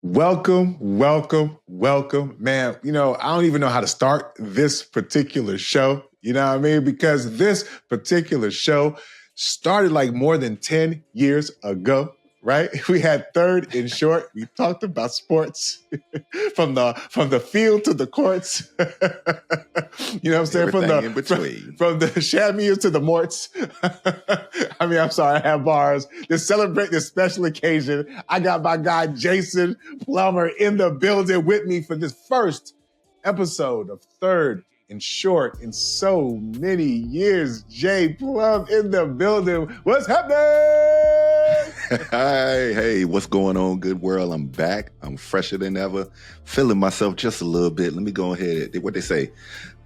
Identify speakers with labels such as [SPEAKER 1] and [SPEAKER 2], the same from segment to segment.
[SPEAKER 1] Welcome, welcome, welcome. Man, I don't even know how to start this particular show, you know what I mean? Because this particular show started like more than 10 years ago, right? We had Third and Short. We talked about sports from the field to the courts. You know what I'm saying?
[SPEAKER 2] Everything in between.
[SPEAKER 1] From the chamois to the morts. I'm sorry, I have bars. To celebrate this special occasion, I got my guy Jason Plummer in the building with me for this first episode of Third and Short in so many years. Jay Plum in the building. What's happening?
[SPEAKER 2] Hey, what's going on, good world? I'm back. I'm fresher than ever. Feeling myself just a little bit. Let me go ahead. What they say,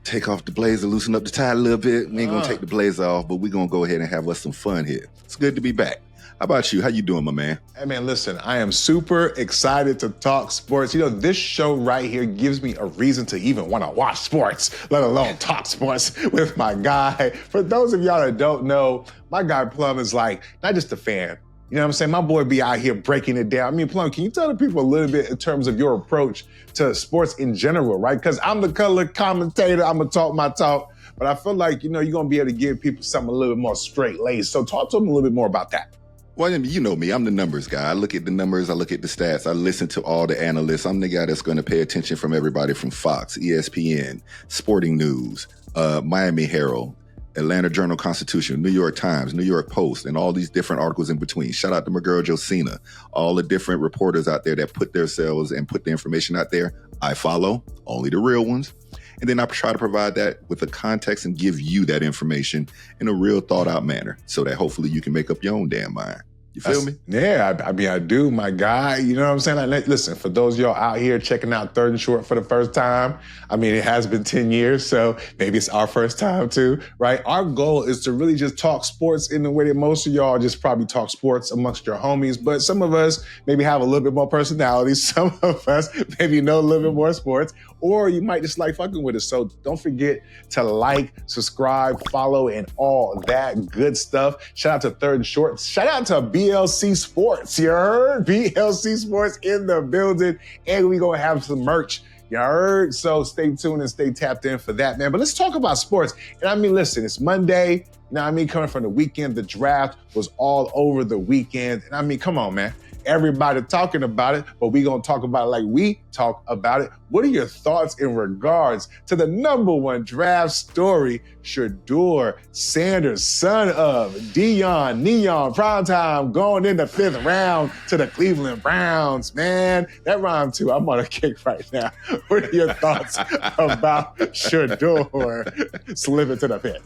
[SPEAKER 2] take off the blazer, loosen up the tie a little bit. We ain't gonna take the blazer off, but we're gonna go ahead and have us some fun here. It's good to be back. How about you? How you doing, my man?
[SPEAKER 1] Hey, man, listen, I am super excited to talk sports. This show right here gives me a reason to even want to watch sports, let alone talk sports with my guy. For those of y'all that don't know, my guy Plum is like, not just a fan. You know what I'm saying? My boy be out here breaking it down. Plum, can you tell the people a little bit in terms of your approach to sports in general, right? Because I'm the color commentator. I'm going to talk my talk. But I feel like, you're going to be able to give people something a little bit more straight-laced. So talk to them a little bit more about that.
[SPEAKER 2] Well, you know me. I'm the numbers guy. I look at the numbers. I look at the stats. I listen to all the analysts. I'm the guy that's going to pay attention from everybody from Fox, ESPN, Sporting News, Miami Herald, Atlanta Journal-Constitution, New York Times, New York Post, and all these different articles in between. Shout out to my girl Josina, all the different reporters out there that put themselves and put the information out there. I follow only the real ones. And then I try to provide that with the context and give you that information in a real thought out manner so that hopefully you can make up your own damn mind. You feel me?
[SPEAKER 1] Yeah, I do, my guy. You know what I'm saying? Like, listen, for those of y'all out here checking out Third and Short for the first time, it has been 10 years, so maybe it's our first time too, right? Our goal is to really just talk sports in the way that most of y'all just probably talk sports amongst your homies, but some of us maybe have a little bit more personality. Some of us maybe know a little bit more sports, or you might just like fucking with us. So don't forget to like, subscribe, follow, and all that good stuff. Shout out to Third and Short. Shout out to BLC Sports, you heard? BLC Sports in the building. And we gonna have some merch, you heard? So stay tuned and stay tapped in for that, man. But let's talk about sports. And listen, it's Monday. Coming from the weekend, the draft was all over the weekend. And come on, man. Everybody talking about it, but we gonna talk about it like we talk about it. What are your thoughts in regards to the number one draft story, Shedeur Sanders, son of Dion, Neon, primetime, going in the 5th round to the Cleveland Browns, man. That rhyme too. I'm on a kick right now. What are your thoughts about Shedeur slipping to the 5th?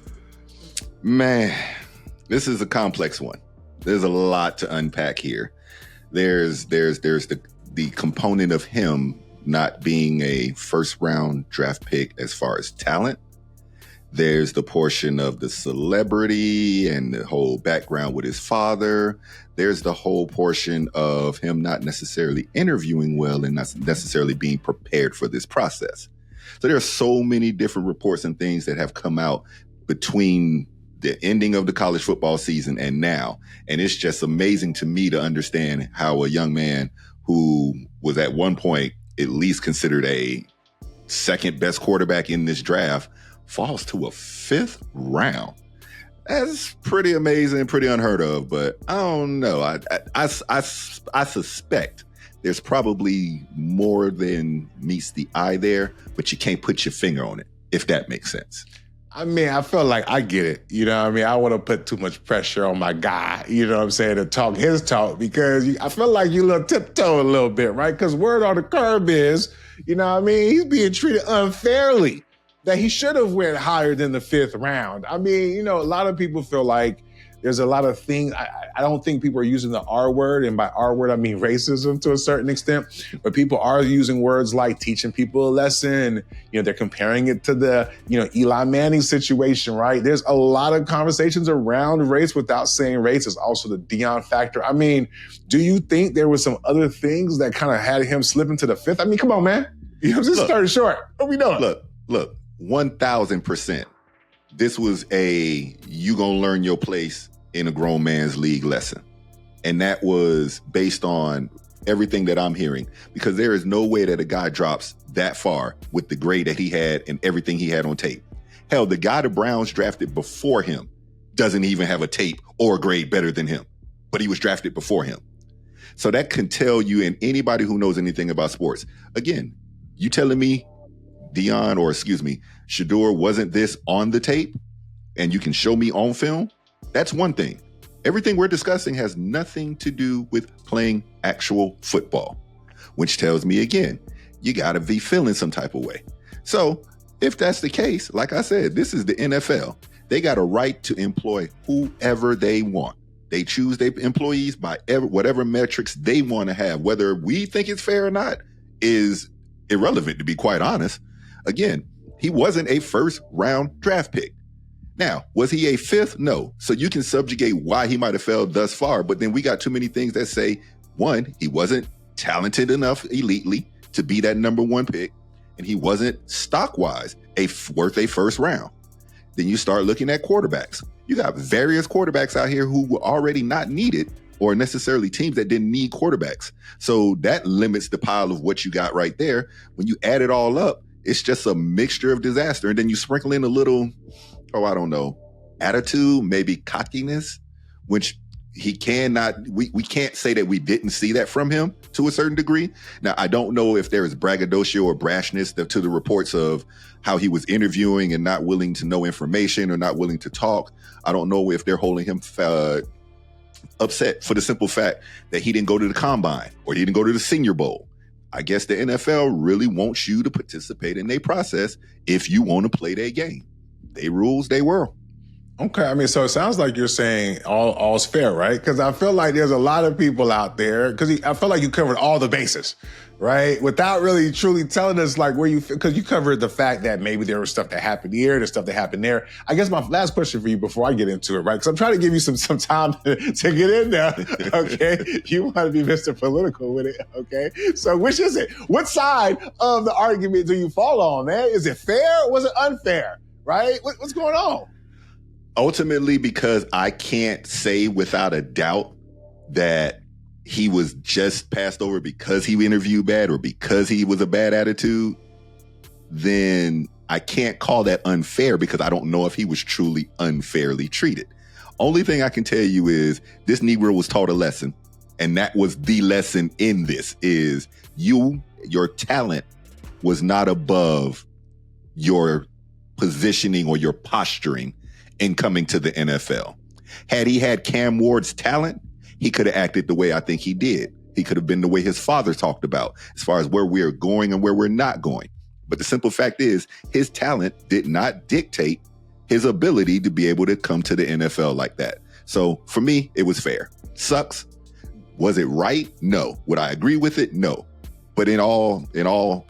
[SPEAKER 2] Man, this is a complex one. There's a lot to unpack here. There's the component of him not being a first round draft pick as far as talent. There's the portion of the celebrity and the whole background with his father. There's the whole portion of him not necessarily interviewing well and not necessarily being prepared for this process. So there are so many different reports and things that have come out between the ending of the college football season and now. And it's just amazing to me to understand how a young man who was at one point at least considered a second best quarterback in this draft falls to a 5th round. That's pretty amazing, pretty unheard of, but I don't know. I suspect there's probably more than meets the eye there, but you can't put your finger on it, if that makes sense.
[SPEAKER 1] I feel like I get it. You know what I mean? I want to put too much pressure on my guy, you know what I'm saying, to talk his talk, because I feel like you little tiptoe a little bit, right? Because word on the curb is, you know what I mean, he's being treated unfairly, that he should have went higher than the 5th round. A lot of people feel like there's a lot of things. I don't think people are using the R word, and by R word, I mean racism to a certain extent, but people are using words like teaching people a lesson. They're comparing it to the, Eli Manning situation, right? There's a lot of conversations around race without saying race. There's also the Dion factor. Do you think there were some other things that kind of had him slip into the 5th? Come on, man. Just started short. What we doing?
[SPEAKER 2] Look, 1,000%. This was you gonna learn your place in a grown man's league lesson. And that was based on everything that I'm hearing, because there is no way that a guy drops that far with the grade that he had and everything he had on tape. Hell, the guy the Browns drafted before him doesn't even have a tape or a grade better than him, but he was drafted before him. So that can tell you, and anybody who knows anything about sports, again, you telling me Shedeur wasn't this on the tape and you can show me on film, that's one thing. Everything we're discussing has nothing to do with playing actual football, which tells me, again, you got to be feeling some type of way. So if that's the case, like I said, this is the NFL. They got a right to employ whoever they want. They choose their employees by whatever metrics they want to have. Whether we think it's fair or not is irrelevant, to be quite honest. Again, he wasn't a first-round draft pick. Now, was he a fifth? No. So you can subjugate why he might have failed thus far, but then we got too many things that say, one, he wasn't talented enough elitely to be that number one pick, and he wasn't stock-wise worth a first round. Then you start looking at quarterbacks. You got various quarterbacks out here who were already not needed, or necessarily teams that didn't need quarterbacks. So that limits the pile of what you got right there. When you add it all up, it's just a mixture of disaster. And then you sprinkle in a little, attitude, maybe cockiness, which he cannot, we can't say that we didn't see that from him to a certain degree. Now, I don't know if there is braggadocio or brashness to the reports of how he was interviewing and not willing to know information or not willing to talk. I don't know if they're holding him upset for the simple fact that he didn't go to the combine or he didn't go to the Senior Bowl. I guess the NFL really wants you to participate in their process if you want to play their game. They rules, they world.
[SPEAKER 1] Okay, I mean, so it sounds like you're saying all's fair, right? Because I feel like there's a lot of people out there, because I feel like you covered all the bases, right? Without really truly telling us like where you, because you covered the fact that maybe there was stuff that happened here, there's stuff that happened there. I guess my last question for you before I get into it, right? Because I'm trying to give you some time to get in there, okay? You want to be Mr. Political with it, okay? So which is it? What side of the argument do you fall on, man? Is it fair or was it unfair, right? What's going on?
[SPEAKER 2] Ultimately, because I can't say without a doubt that he was just passed over because he interviewed bad or because he was a bad attitude, then I can't call that unfair because I don't know if he was truly unfairly treated. Only thing I can tell you is this Negro was taught a lesson, and that was the lesson in this is your talent was not above your positioning or your posturing in coming to the NFL. Had he had Cam Ward's talent, he could have acted the way I think he did. He could have been the way his father talked about as far as where we're going and where we're not going. But the simple fact is his talent did not dictate his ability to be able to come to the NFL like that. So for me, it was fair. Sucks. Was it right? No. Would I agree with it? No. But in all,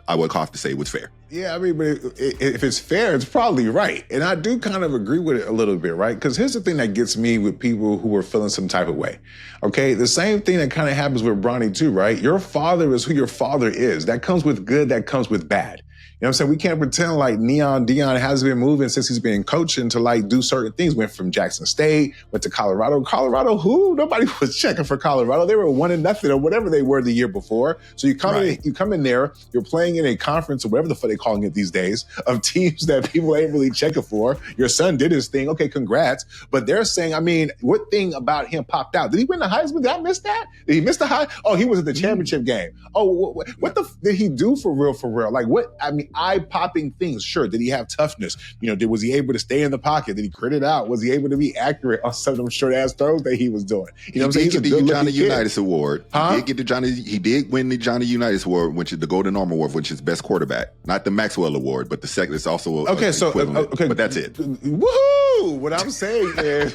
[SPEAKER 2] I would have to say it was fair.
[SPEAKER 1] Yeah, I mean, but if it's fair, it's probably right. And I do kind of agree with it a little bit, right? Because here's the thing that gets me with people who are feeling some type of way, okay? The same thing that kind of happens with Bronny too, right? Your father is who your father is. That comes with good, that comes with bad. You know what I'm saying? We can't pretend like Deion hasn't been moving since he's been coaching to like do certain things. Went from Jackson State, went to Colorado. Colorado, who? Nobody was checking for Colorado. They were 1-0 or whatever they were the year before. So you come in there, you're playing in a conference or whatever the fuck they're calling it these days of teams that people ain't really checking for. Your son did his thing. Okay, congrats. But they're saying, I mean, what thing about him popped out? Did he win the Heisman? Did I miss that? Did he miss the Heisman? Oh, he was at the championship game. Oh, what the did he do for real? Like what? I mean, eye-popping things. Sure. Did he have toughness? You know, was he able to stay in the pocket? Did he crit it out? Was he able to be accurate on some of them short-ass throws that he was doing? You know what I'm saying?
[SPEAKER 2] He did get the Johnny Unitas Award.
[SPEAKER 1] Huh?
[SPEAKER 2] He did win the Johnny Unitas Award, which is the Golden Arm Award, which is best quarterback. Not the Maxwell Award, but the second. It's also
[SPEAKER 1] okay.
[SPEAKER 2] But that's it.
[SPEAKER 1] Woohoo! What I'm saying is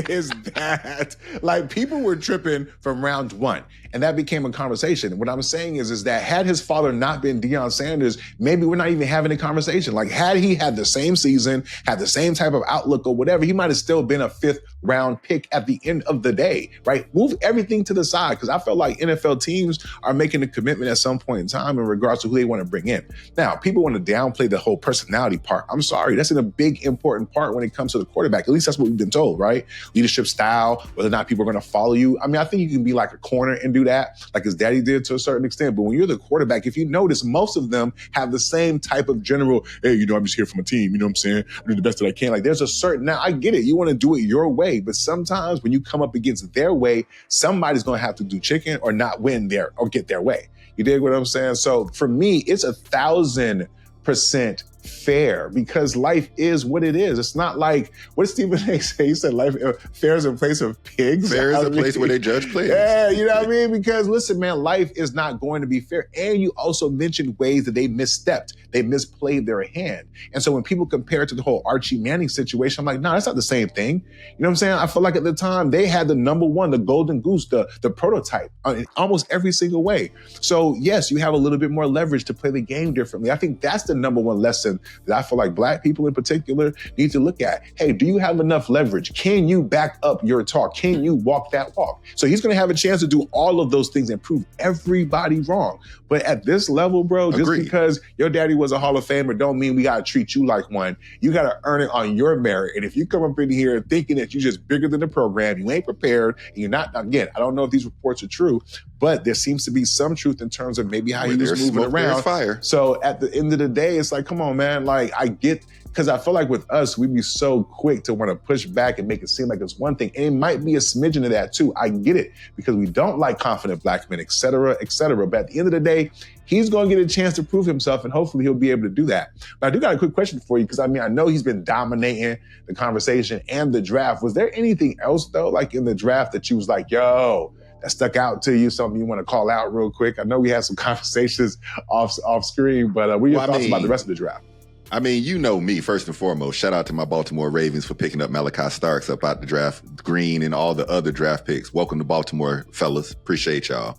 [SPEAKER 1] that like people were tripping from round one, and that became a conversation. What I'm saying is that had his father not been Deion Sanders, maybe we're not even having a conversation. Like had he had the same season, had the same type of outlook or whatever, he might have still been a 5th round pick at the end of the day, right? Move everything to the side because I feel like NFL teams are making a commitment at some point in time in regards to who they want to bring in. Now, people want to downplay the whole personality part. I'm sorry, that's a big important part when it comes comes to the quarterback. At least that's what we've been told, right? Leadership style, whether or not people are going to follow you. I mean, I think you can be like a corner and do that, like his daddy did to a certain extent. But when you're the quarterback, if you notice, most of them have the same type of general, hey, I'm just here for my team. You know what I'm saying? I do the best that I can. Like there's a certain, now I get it. You want to do it your way, but sometimes when you come up against their way, somebody's going to have to do chicken or not win there or get their way. You dig what I'm saying? So for me, it's 1,000% fair because life is what it is. It's not like, what did Stephen A say? He said life, fair is a place of pigs.
[SPEAKER 2] Fair is a place where they judge players.
[SPEAKER 1] Yeah, you know what I mean? Because listen, man, life is not going to be fair. And you also mentioned ways that they misstepped. They misplayed their hand. And so when people compare it to the whole Archie Manning situation, I'm like, no, that's not the same thing. You know what I'm saying? I feel like at the time they had the number one, the golden goose, the prototype in almost every single way. So yes, you have a little bit more leverage to play the game differently. I think that's the number one lesson that I feel like Black people in particular need to look at. Hey, do you have enough leverage? Can you back up your talk? Can you walk that walk? So he's going to have a chance to do all of those things and prove everybody wrong. But at this level, bro, just because your daddy was a Hall of Famer don't mean we got to treat you like one. You got to earn it on your merit. And if you come up in here thinking that you're just bigger than the program, you ain't prepared, and you're not, again, I don't know if these reports are true, but there seems to be some truth in terms of maybe how he was moving around.
[SPEAKER 2] Fire.
[SPEAKER 1] So at the end of the day, it's like, come on, man. Like I get, because I feel like with us, we'd be so quick to want to push back and make it seem like it's one thing. And it might be a smidgen of that too. I get it because we don't like confident Black men, et cetera, et cetera. But at the end of the day, he's going to get a chance to prove himself and hopefully he'll be able to do that. But I do got a quick question for you because I mean, I know he's been dominating the conversation and the draft. Was there anything else though, like in the draft that you was like, yo, that stuck out to you, something you want to call out real quick? I know we had some conversations off screen, but what are your thoughts about the rest of the draft?
[SPEAKER 2] I mean, you know me, first and foremost. Shout out to my Baltimore Ravens for picking up Malachi Starks up out the draft, Green, and all the other draft picks. Welcome to Baltimore, fellas. Appreciate y'all.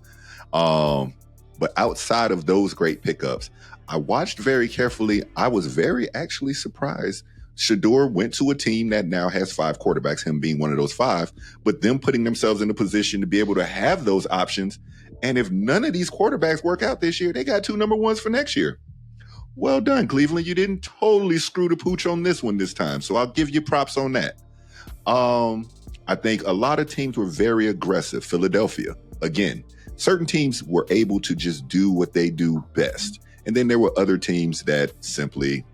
[SPEAKER 2] But outside of those great pickups, I watched very carefully. I was very actually surprised. Shedeur went to a team that now has 5 quarterbacks, him being one of those 5, but them putting themselves in a position to be able to have those options. And if none of these quarterbacks work out this year, they got 2 number 1s for next year. Well done, Cleveland. You didn't totally screw the pooch on this one this time. So I'll give you props on that. I think a lot of teams were very aggressive. Philadelphia, again, certain teams were able to just do what they do best. And then there were other teams that simply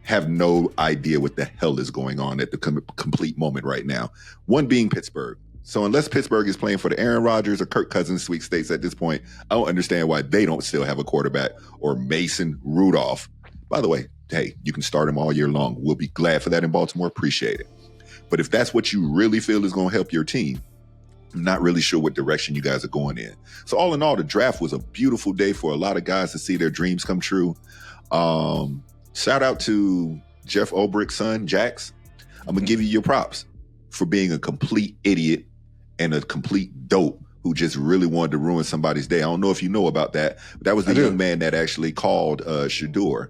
[SPEAKER 2] have no idea what the hell is going on at the complete moment right now. One being Pittsburgh. So unless Pittsburgh is playing for the Aaron Rodgers or Kirk Cousins sweepstakes at this point, I don't understand why they don't still have a quarterback or Mason Rudolph. By the way, hey, you can start him all year long. We'll be glad for that in Baltimore. Appreciate it. But if that's what you really feel is going to help your team, I'm not really sure what direction you guys are going in. So all in all, the draft was a beautiful day for a lot of guys to see their dreams come true. Shout out to Jeff Ulbricht's son, Jax. I'm going to give you your props for being a complete idiot and a complete dope who just really wanted to ruin somebody's day. I don't know if you know about that, but that was the young man that actually called Shedeur.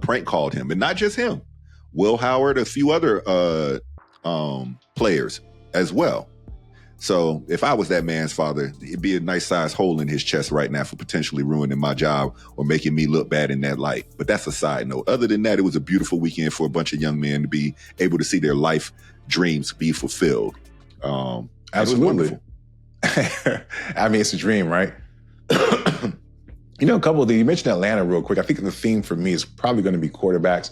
[SPEAKER 2] Prank called him, and not just him. Will Howard, a few other players as well. So if I was that man's father, it'd be a nice size hole in his chest right now for potentially ruining my job or making me look bad in that light. But that's a side note. Other than that, it was a beautiful weekend for a bunch of young men to be able to see their life dreams be fulfilled.
[SPEAKER 1] Absolutely. I mean, it's a dream, right? You know, a couple of things. You mentioned Atlanta real quick. I think the theme for me is probably going to be quarterbacks.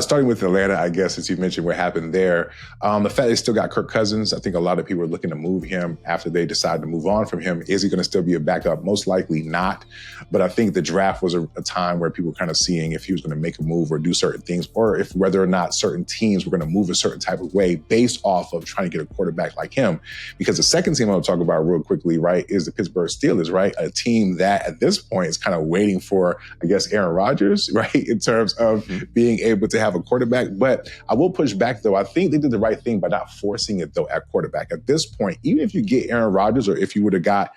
[SPEAKER 1] Starting with Atlanta, I guess, as you mentioned what happened there. The fact they still got Kirk Cousins, I think a lot of people are looking to move him after they decide to move on from him. Is he going to still be a backup? Most likely not. But I think the draft was a time where people were kind of seeing if he was going to make a move or do certain things, or if whether or not certain teams were going to move a certain type of way based off of trying to get a quarterback like him. Because the second team I want to talk about real quickly, right, is the Pittsburgh Steelers, right? A team that at this point is kind of waiting for, I guess, Aaron Rodgers, right, in terms of being able to have a quarterback. But I will push back, though. I think they did the right thing by not forcing it, though, at quarterback. At this point, even if you get Aaron Rodgers or if you would have got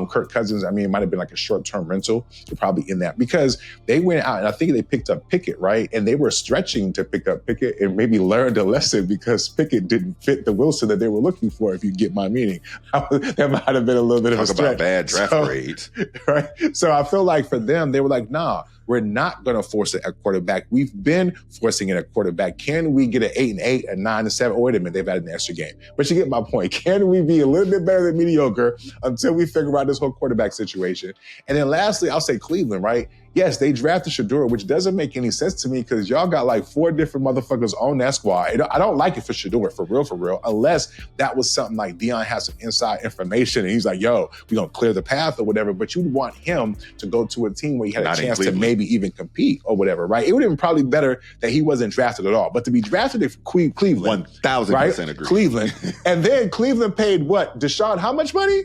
[SPEAKER 1] Kirk Cousins, I mean, it might have been like a short-term rental. You're probably in that because they went out and I think they picked up Pickett, right? And they were stretching to pick up Pickett and maybe learned a lesson because Pickett didn't fit the Wilson that they were looking for, if you get my meaning. That might have been a little bit of a stretch.
[SPEAKER 2] Talk about bad draft grades.
[SPEAKER 1] Right? So I feel like for them, they were like, nah, we're not going to force it at quarterback. We've been forcing it at quarterback. Can we get an 8-8, a 9-7? Oh, wait a minute, they've added an extra game. But you get my point. Can we be a little bit better than mediocre until we figure out this whole quarterback situation? And then lastly, I'll say Cleveland, right? Yes, they drafted Shedeur, which doesn't make any sense to me because y'all got like 4 different motherfuckers on that squad. I don't like it for Shedeur, for real, unless that was something like Deion has some inside information and he's like, yo, we're going to clear the path or whatever. But you'd want him to go to a team where he had a chance to maybe even compete or whatever, right? It would have been probably better that he wasn't drafted at all. But to be drafted in Cleveland,
[SPEAKER 2] 1,000%
[SPEAKER 1] right?
[SPEAKER 2] agree.
[SPEAKER 1] Cleveland. And then Cleveland paid what? Deshaun, how much money?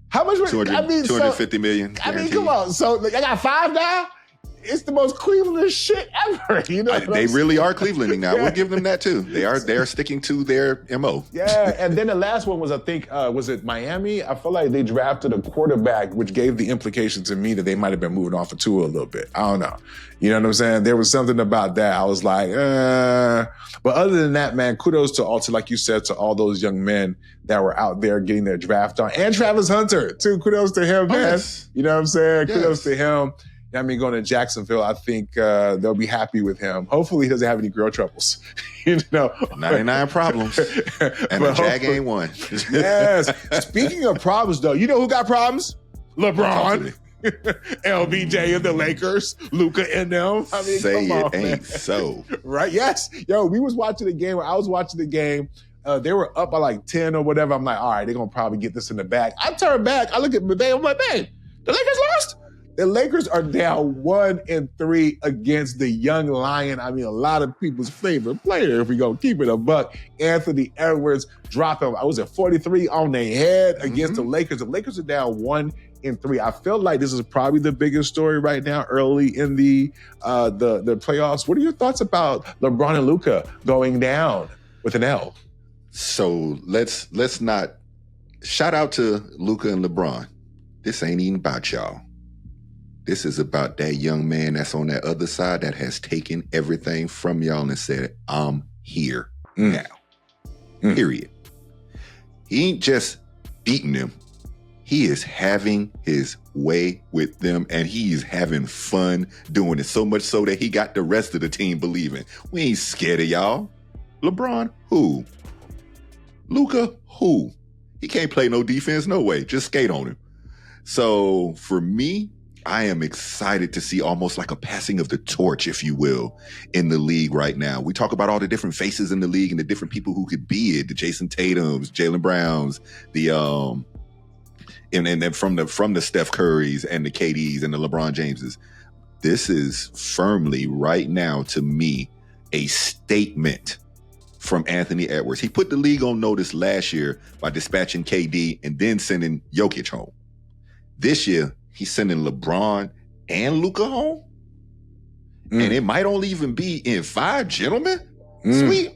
[SPEAKER 1] How much money?
[SPEAKER 2] 250 million. Guaranteed.
[SPEAKER 1] I mean, come on. So I got 5 now? It's the most Cleveland shit ever. You know,
[SPEAKER 2] they really are Clevelanding now. We'll give them that too. They're sticking to their MO.
[SPEAKER 1] Yeah, and then the last one was, I think, was it Miami? I feel like they drafted a quarterback, which gave the implication to me that they might have been moving off of Tua a little bit. I don't know. You know what I'm saying? There was something about that. I was like, But other than that, man, kudos to like you said, to all those young men that were out there getting their draft on. And Travis Hunter, too. Kudos to him, man.
[SPEAKER 2] Yes.
[SPEAKER 1] You know what I'm saying?
[SPEAKER 2] Yes.
[SPEAKER 1] Kudos to him. I mean, going to Jacksonville, I think they'll be happy with him. Hopefully he doesn't have any girl troubles.
[SPEAKER 2] 99 problems. And the Jag ain't one.
[SPEAKER 1] Yes. Speaking of problems, though, you know who got problems? LeBron. LBJ and the Lakers. Luka and them. I mean,
[SPEAKER 2] say
[SPEAKER 1] come on,
[SPEAKER 2] it ain't
[SPEAKER 1] man.
[SPEAKER 2] so.
[SPEAKER 1] Right? Yes. Yo, we was watching the game. I was watching the game. They were up by like 10 or whatever. I'm like, all right, they're going to probably get this in the bag. I turn back. I look at my babe. I'm like, babe, the Lakers lost? The Lakers are down 1-3 against the young lion. I mean, a lot of people's favorite player, if we go keep it a buck. Anthony Edwards dropping, I was at 43 on their head against the Lakers. The Lakers are down 1-3. I feel like this is probably the biggest story right now, early in the playoffs. What are your thoughts about LeBron and Luka going down with an L?
[SPEAKER 2] So let's not shout out to Luka and LeBron. This ain't even about y'all. This is about that young man that's on that other side that has taken everything from y'all and said, I'm here now. Period. He ain't just beating them. He is having his way with them, and he is having fun doing it, so much so that he got the rest of the team believing. We ain't scared of y'all. LeBron, who? Luka, who? He can't play no defense, no way. Just skate on him. So for me, I am excited to see almost like a passing of the torch, if you will, in the league right now. We talk about all the different faces in the league and the different people who could be it, the Jason Tatums, Jaylen Browns, the and then from the Steph Currys and the KDs and the LeBron Jameses. This is firmly right now to me a statement from Anthony Edwards. He put the league on notice last year by dispatching KD and then sending Jokic home. This year, he's sending LeBron and Luka home. And it might only even be in 5, gentlemen. Sweet.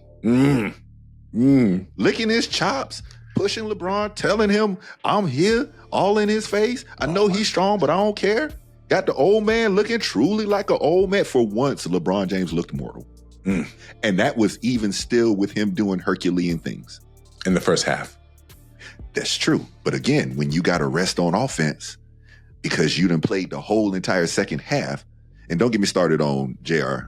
[SPEAKER 2] Licking his chops, pushing LeBron, telling him, I'm here, all in his face. I know he's strong, but I don't care. Got the old man looking truly like an old man. For once, LeBron James looked mortal. And that was even still with him doing Herculean things.
[SPEAKER 1] In the first half.
[SPEAKER 2] That's true. But again, when you got to rest on offense, because you done played the whole entire second half. And don't get me started on JJ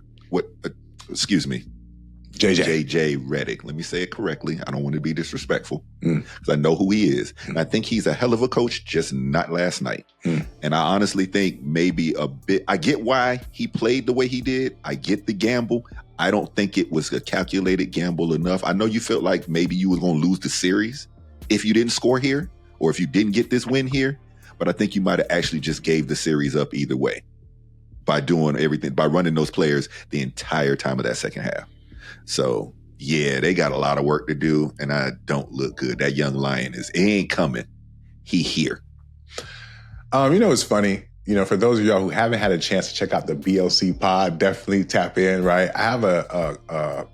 [SPEAKER 2] Redick. Let me say it correctly. I don't want to be disrespectful because I know who he is. And I think he's a hell of a coach, just not last night. And I honestly think maybe a bit, I get why he played the way he did. I get the gamble. I don't think it was a calculated gamble enough. I know you felt like maybe you was going to lose the series if you didn't score here or if you didn't get this win here. But I think you might have actually just gave the series up either way by doing everything, by running those players the entire time of that second half. So, yeah, they got a lot of work to do, and I don't look good. That young lion he ain't coming. He here.
[SPEAKER 1] It's funny. For those of y'all who haven't had a chance to check out the BLC pod, definitely tap in, right? I have a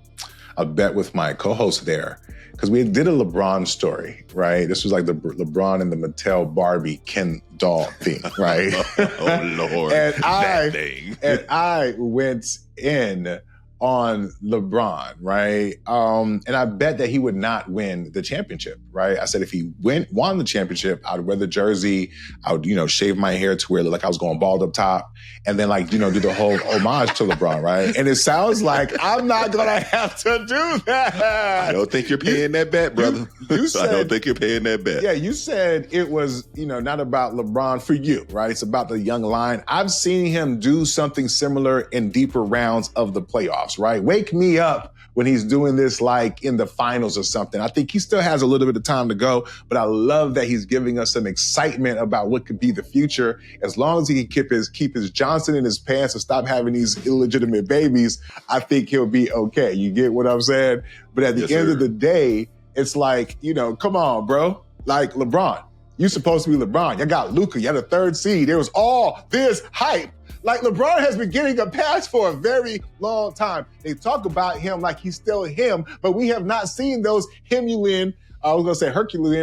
[SPEAKER 1] bet with my co-host there. Because we did a LeBron story, right? This was like the LeBron and the Mattel Barbie Ken doll thing, right?
[SPEAKER 2] Oh, Lord.
[SPEAKER 1] And I went in on LeBron, right? And I bet that he would not win the championship, right? I said if he won the championship, I'd wear the jersey, I would, shave my hair to where like I was going bald up top, and then like, do the whole homage to LeBron, right? And it sounds like I'm not gonna have to do that.
[SPEAKER 2] I don't think you're paying that bet, brother.
[SPEAKER 1] You said,
[SPEAKER 2] I don't think you're paying that bet.
[SPEAKER 1] Yeah, you said it was, not about LeBron for you, right? It's about the young lion. I've seen him do something similar in deeper rounds of the playoffs, right? Wake me up when he's doing this like in the finals or something. I think he still has a little bit of time to go, but I love that he's giving us some excitement about what could be the future. As long as he can keep his Johnson in his pants and stop having these illegitimate babies, I think he'll be okay. You get what I'm saying? But at the end of the day, it's like, come on, bro. Like LeBron, you supposed to be LeBron. You got Luka. You had a third seed. There was all this hype. Like LeBron has been getting a pass for a very long time. They talk about him like he's still him, but we have not seen those Herculean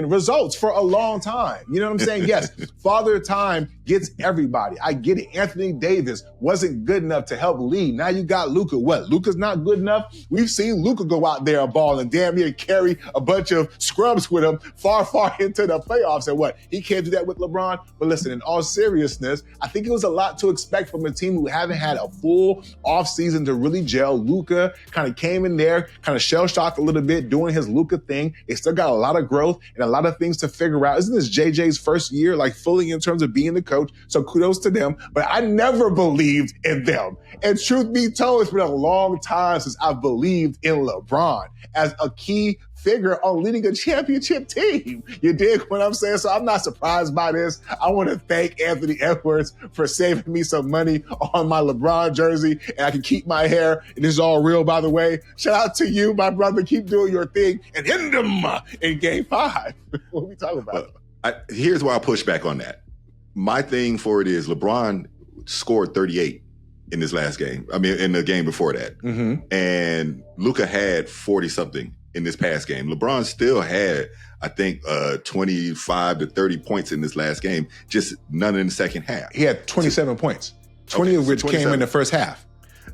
[SPEAKER 1] results for a long time. You know what I'm saying? Yes, Father Time gets everybody. I get it. Anthony Davis wasn't good enough to help lead. Now you got Luka. What? Luka's not good enough? We've seen Luka go out there and ball and damn near carry a bunch of scrubs with him far into the playoffs. And what? He can't do that with LeBron? But listen, in all seriousness, I think it was a lot to expect from a team who haven't had a full offseason to really gel. Luka kind of came in there, kind of shell-shocked a little bit, doing his Luka thing. They still got a lot of growth and a lot of things to figure out. Isn't this JJ's first year, like fully in terms of being the coach? So kudos to them. But I never believed in them. And truth be told, it's been a long time since I've believed in LeBron as a key figure on leading a championship team. You dig what I'm saying? So I'm not surprised by this. I want to thank Anthony Edwards for saving me some money on my LeBron jersey, and I can keep my hair. And this is all real, by the way. Shout out to you, my brother. Keep doing your thing and end them in Game 5. What are we talking about?
[SPEAKER 2] Here's why I push back on that. My thing for it is LeBron scored 38 in this last game. I mean, in the game before that. Mm-hmm. And Luka had 40-something in this past game. LeBron still had, I think, 25 to 30 points in this last game, just none in the second half.
[SPEAKER 1] He had 27 points, 20 of which came in the first half.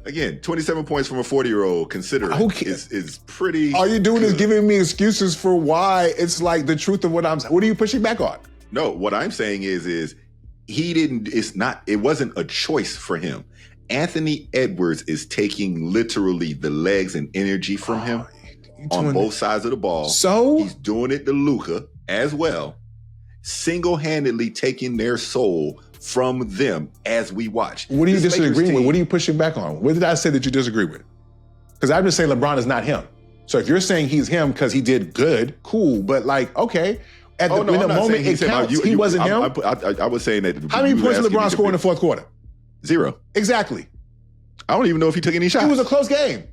[SPEAKER 2] Again, 27 points from a 40-year-old considered is pretty
[SPEAKER 1] All you're doing
[SPEAKER 2] good.
[SPEAKER 1] is giving me excuses for why it's like the truth of what I'm saying. What are you pushing back on?
[SPEAKER 2] No, what I'm saying is it wasn't a choice for him. Anthony Edwards is taking literally the legs and energy from him on both sides of the ball.
[SPEAKER 1] So
[SPEAKER 2] he's doing it to Luka as well, single-handedly taking their soul from them as we watch.
[SPEAKER 1] What are you disagreeing with? What are you pushing back on? What did I say that you disagree with? Because I'm just saying LeBron is not him. So if you're saying he's him because he did good, cool. But like, okay, in the moment it counts, he wasn't him.
[SPEAKER 2] I was saying that.
[SPEAKER 1] How many points did LeBron score in the fourth quarter?
[SPEAKER 2] 0.
[SPEAKER 1] Exactly.
[SPEAKER 2] I don't even know if he took any shots.
[SPEAKER 1] It was a close game.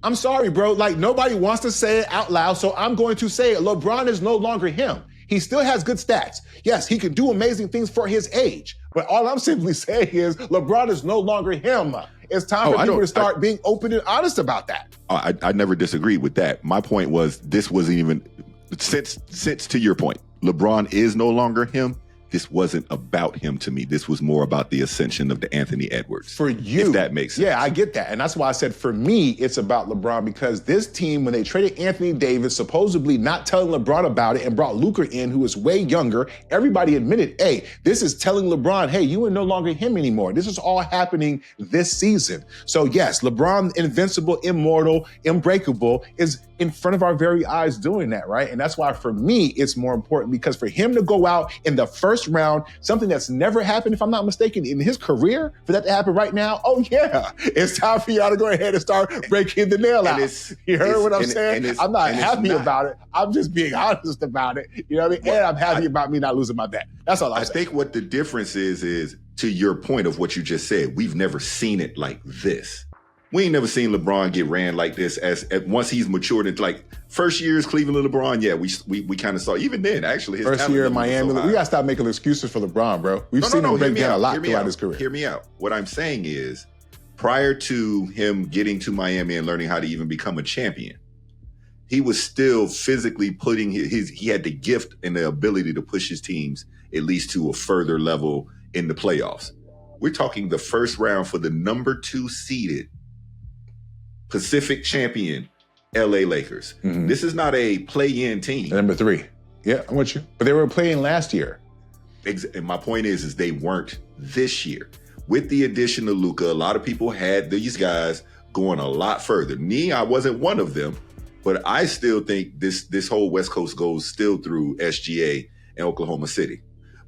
[SPEAKER 1] I'm sorry, bro. Like, nobody wants to say it out loud, so I'm going to say it. LeBron is no longer him. He still has good stats. Yes, he can do amazing things for his age. But all I'm simply saying is LeBron is no longer him. It's time for people to start being open and honest about that.
[SPEAKER 2] I never disagreed with that. My point was this wasn't even, since to your point, LeBron is no longer him. This wasn't about him to me. This was more about the ascension of the Anthony Edwards.
[SPEAKER 1] For you.
[SPEAKER 2] If that makes sense.
[SPEAKER 1] Yeah, I get that. And that's why I said for me, it's about LeBron because this team, when they traded Anthony Davis, supposedly not telling LeBron about it and brought Luka in, who is way younger, everybody admitted, hey, this is telling LeBron, hey, you are no longer him anymore. This is all happening this season. So yes, LeBron, invincible, immortal, unbreakable, is in front of our very eyes doing that, right? And that's why for me, it's more important because for him to go out in the first round, something that's never happened, if I'm not mistaken, in his career, for that to happen right now, oh yeah, it's time for y'all to go ahead and start breaking the nail out. You heard what I'm saying? I'm not happy about it. I'm just being honest about it. You know what I mean? And I'm happy about me not losing my bet. That's all I'm saying.
[SPEAKER 2] I think what the difference is to your point of what you just said, we've never seen it like this. We ain't never seen LeBron get ran like this as once he's matured into like first year's Cleveland LeBron. Yeah, we kind of saw even then actually his
[SPEAKER 1] first year in Miami. We gotta stop making excuses for LeBron, bro. We've seen him break down a lot throughout his career.
[SPEAKER 2] Hear me out. What I'm saying is, prior to him getting to Miami and learning how to even become a champion, he was still physically putting he had the gift and the ability to push his teams at least to a further level in the playoffs. We're talking the first round for the number 2 seeded Pacific champion LA Lakers.
[SPEAKER 1] Mhm.
[SPEAKER 2] This is not a play-in team.
[SPEAKER 1] Number 3. Yeah, I'm with you. But they were playing last year.
[SPEAKER 2] And my point is they weren't this year. With the addition of Luka, a lot of people had these guys going a lot further. Me, I wasn't one of them, but I still think this whole West Coast goes still through SGA and Oklahoma City.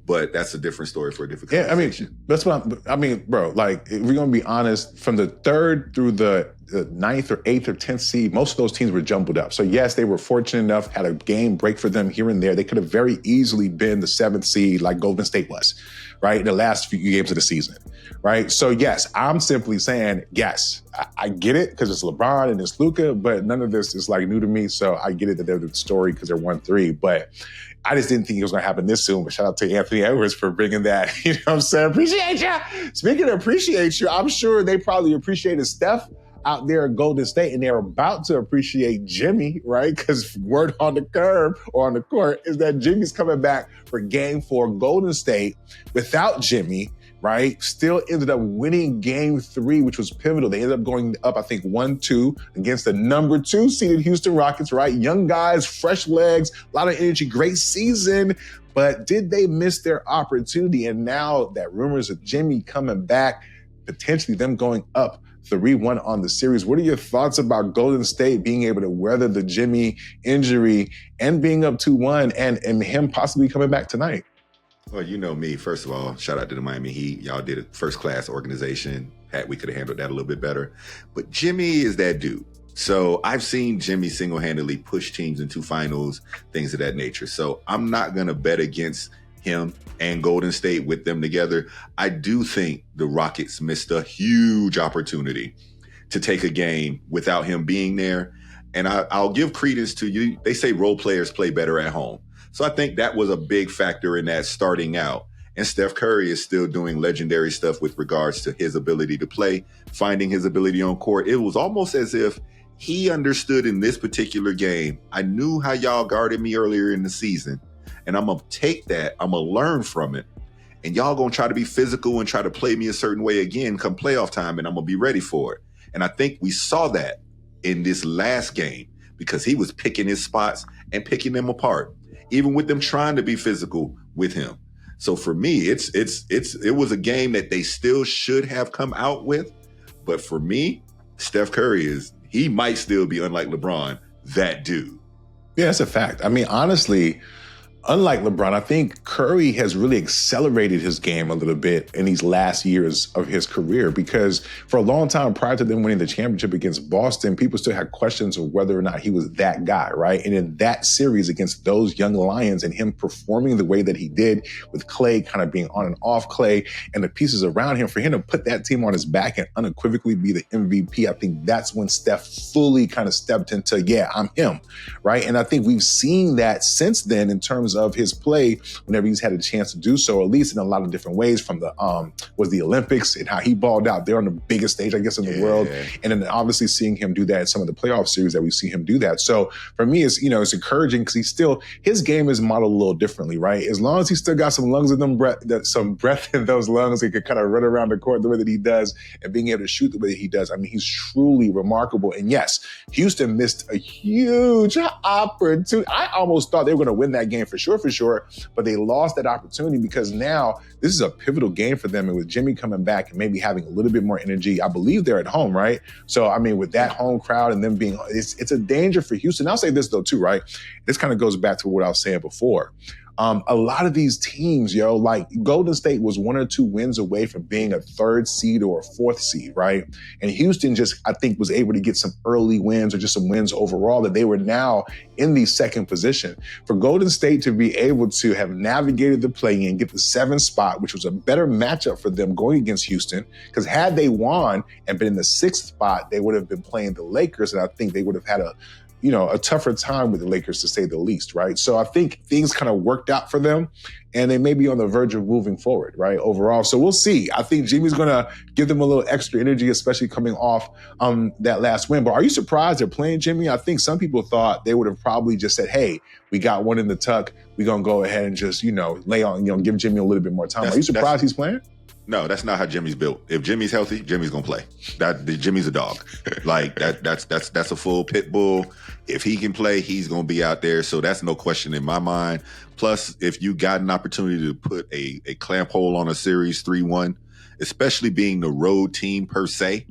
[SPEAKER 2] But that's a different story for a different conversation.
[SPEAKER 1] Yeah, I mean, that's what bro, like, if we're going to be honest, from the 3rd through the 9th or 8th or 10th seed, most of those teams were jumbled up. So yes, they were fortunate enough, had a game break for them here and there. They could have very easily been the 7th seed like Golden State was, right, in the last few games of the season, right? So yes, I'm simply saying, yes, I get it because it's LeBron and it's Luka, but none of this is like new to me. So I get it that they're the story because they're 1-3, but I just didn't think it was going to happen this soon. But shout out to Anthony Edwards for bringing that. You know what I'm saying? Appreciate you. Speaking of appreciate you, I'm sure they probably appreciated Steph out there at Golden State, and they're about to appreciate Jimmy, right? Because word on the curb or on the court is that Jimmy's coming back for Game 4. Golden State without Jimmy, right, still ended up winning Game 3, which was pivotal. They ended up going up, I think, 1-2 against the number 2 seeded Houston Rockets, right? Young guys, fresh legs, a lot of energy, great season. But did they miss their opportunity? And now that rumors of Jimmy coming back, potentially them going up 3-1 on the series. What are your thoughts about Golden State being able to weather the Jimmy injury and being up 2-1 and him possibly coming back tonight?
[SPEAKER 2] Well, you know me. First of all, shout out to the Miami Heat. Y'all did a first-class organization. We could have handled that a little bit better. But Jimmy is that dude. So I've seen Jimmy single-handedly push teams into finals, things of that nature. So I'm not going to bet against him and Golden State with them together. I do think the Rockets missed a huge opportunity to take a game without him being there. And I'll give credence to you. They say role players play better at home. So I think that was a big factor in that starting out. And Steph Curry is still doing legendary stuff with regards to his ability to play, finding his ability on court. It was almost as if he understood in this particular game, I knew how y'all guarded me earlier in the season, and I'm going to take that, I'm going to learn from it, and y'all going to try to be physical and try to play me a certain way again come playoff time, and I'm going to be ready for it. And I think we saw that in this last game because he was picking his spots and picking them apart, even with them trying to be physical with him. So for me, it was a game that they still should have come out with. But for me, Steph Curry he might still be, unlike LeBron, that dude.
[SPEAKER 1] Yeah, that's a fact. I mean, honestly, unlike LeBron, I think Curry has really accelerated his game a little bit in these last years of his career because for a long time prior to them winning the championship against Boston, people still had questions of whether or not he was that guy, right? And in that series against those young Lions and him performing the way that he did with Clay kind of being on and off Clay and the pieces around him, for him to put that team on his back and unequivocally be the MVP, I think that's when Steph fully kind of stepped into, yeah, I'm him, right? And I think we've seen that since then in terms of his play whenever he's had a chance to do so, or at least in a lot of different ways, from the Olympics and how he balled out there on the biggest stage, I guess, in the world. And then obviously seeing him do that in some of the playoff series that we see him do that. So for me, it's encouraging because his game is modeled a little differently, right? As long as he still got some lungs in them, some breath in those lungs, he could kind of run around the court the way that he does and being able to shoot the way that he does. I mean, he's truly remarkable. And yes, Houston missed a huge opportunity. I almost thought they were going to win that game for sure, but they lost that opportunity because now this is a pivotal game for them. And with Jimmy coming back and maybe having a little bit more energy, I believe they're at home, right? So, I mean, with that home crowd and them being, it's a danger for Houston. I'll say this though too, right? This kind of goes back to what I was saying before. A lot of these teams, like Golden State was 1 or 2 wins away from being a 3rd seed or a 4th seed, right? And Houston just, I think, was able to get some early wins or just some wins overall that they were now in the 2nd position. For Golden State to be able to have navigated the play-in, get the 7th spot, which was a better matchup for them going against Houston, because had they won and been in the 6th spot, they would have been playing the Lakers, and I think they would have had a tougher time with the Lakers, to say the least, right? So I think things kind of worked out for them, and they may be on the verge of moving forward, right, overall. So we'll see. I think Jimmy's going to give them a little extra energy, especially coming off that last win. But are you surprised they're playing Jimmy? I think some people thought they would have probably just said, hey, we got one in the tuck. We're going to go ahead and just, lay on, give Jimmy a little bit more time. Are you surprised he's playing?
[SPEAKER 2] No, that's not how Jimmy's built. If Jimmy's healthy, Jimmy's gonna play. Jimmy's a dog. Like that's a full pit bull. If he can play, he's gonna be out there. So that's no question in my mind. Plus, if you got an opportunity to put a clamp hole on a series 3-1, especially being the road team per se,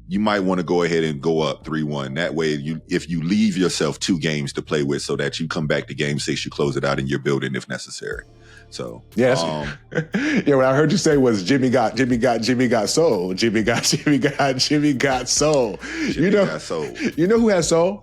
[SPEAKER 2] you might want to go ahead and go up 3-1. That way, if you leave yourself 2 games to play with, so that you come back to game 6, you close it out in your building if necessary. So
[SPEAKER 1] yes, yeah. What I heard you say was Jimmy got soul. Jimmy got soul.
[SPEAKER 2] Got soul.
[SPEAKER 1] You know who has soul?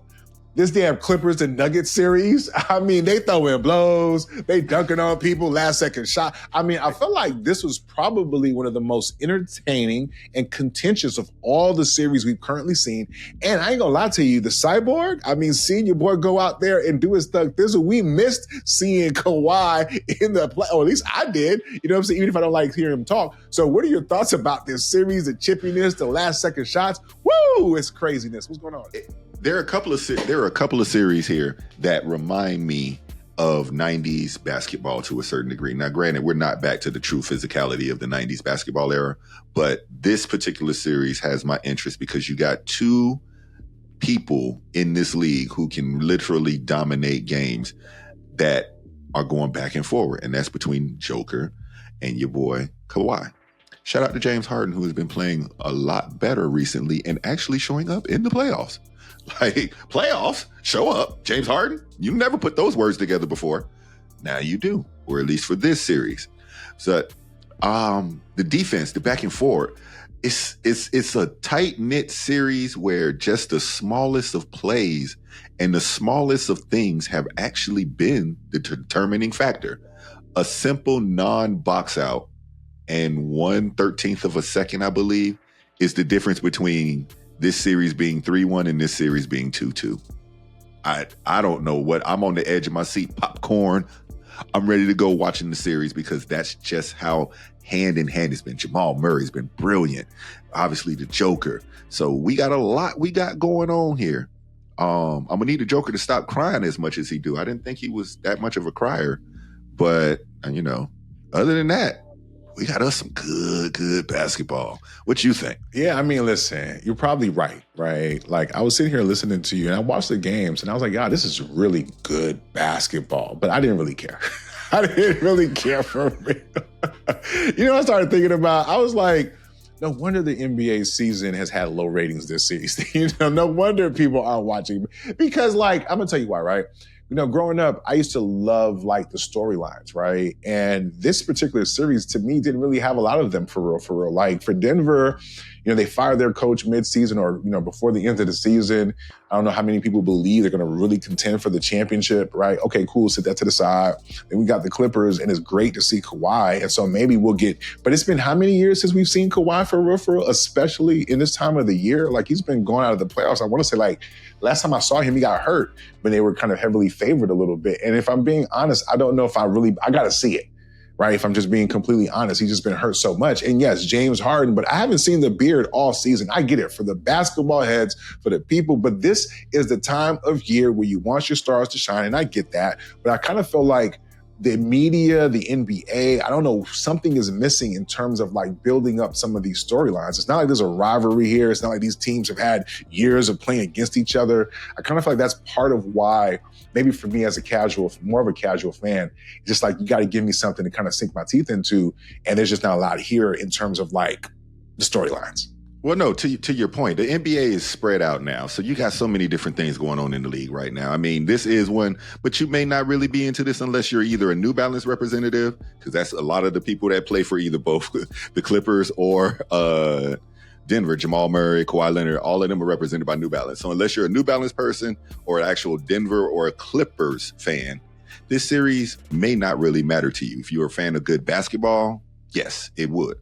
[SPEAKER 1] This damn Clippers and Nuggets series. I mean, they throwing blows, they dunking on people, last second shot. I mean, I feel like this was probably one of the most entertaining and contentious of all the series we've currently seen. And I ain't gonna lie to you, the Cyborg, I mean, seeing your boy go out there and do his thug thizzle, we missed seeing Kawhi in the play, or at least I did. You know what I'm saying? Even if I don't like hearing him talk. So what are your thoughts about this series, the chippiness, the last second shots? Woo, it's craziness. What's going on?
[SPEAKER 2] There are a couple of series here that remind me of 90s basketball to a certain degree. Now, granted, we're not back to the true physicality of the 90s basketball era, but this particular series has my interest because you got 2 people in this league who can literally dominate games that are going back and forward, and that's between Joker and your boy Kawhi. Shout out to James Harden, who has been playing a lot better recently and actually showing up in the playoffs. Like, playoffs, show up. James Harden, you never put those words together before. Now you do, or at least for this series. So the defense, the back and forth, it's a tight-knit series where just the smallest of plays and the smallest of things have actually been the determining factor. A simple non-box out and 1/13 of a second, I believe, is the difference between this series being 3-1 and this series being 2-2. I don't know what. I'm on the edge of my seat, popcorn. I'm ready to go watching the series because that's just how hand in hand it's been. Jamal Murray's been brilliant. Obviously the Joker. So we got a lot we got going on here. I'm gonna need the Joker to stop crying as much as he do. I didn't think he was that much of a crier, but other than that, we got us some good basketball. What you think?
[SPEAKER 1] Yeah, I mean, listen, you're probably right? Like, I was sitting here listening to you, and I watched the games, and I was like, yeah, this is really good basketball. But I didn't really care. I didn't really care for real. I started thinking about, I was like, no wonder the NBA season has had low ratings this season. No wonder people aren't watching. Because, like, I'm going to tell you why, right? Growing up, I used to love like the storylines, right? And this particular series to me didn't really have a lot of them for real. Like for Denver, they fired their coach mid-season or, before the end of the season. I don't know how many people believe they're going to really contend for the championship, right? Okay, cool. Set that to the side. Then we got the Clippers, and it's great to see Kawhi. And so maybe we'll get, but it's been how many years since we've seen Kawhi for real, especially in this time of the year? Like he's been going out of the playoffs. I want to say like last time I saw him, he got hurt when they were kind of heavily favored a little bit. And if I'm being honest, I don't know if I got to see it. Right? If I'm just being completely honest, he's just been hurt so much. And yes, James Harden, but I haven't seen the beard all season. I get it for the basketball heads, for the people, but this is the time of year where you want your stars to shine. And I get that, but I kind of feel like the media, the NBA, I don't know, something is missing in terms of like building up some of these storylines. It's not like there's a rivalry here. It's not like these teams have had years of playing against each other. I kind of feel like that's part of why, maybe for me as more of a casual fan, it's just like, you got to give me something to kind of sink my teeth into. And there's just not a lot here in terms of like the storylines.
[SPEAKER 2] Well, no, to your point, the NBA is spread out now. So you got so many different things going on in the league right now. I mean, this is one, but you may not really be into this unless you're either a New Balance representative, because that's a lot of the people that play for either both the Clippers or Denver. Jamal Murray, Kawhi Leonard, all of them are represented by New Balance. So unless you're a New Balance person or an actual Denver or a Clippers fan, this series may not really matter to you. If you're a fan of good basketball, yes, it would.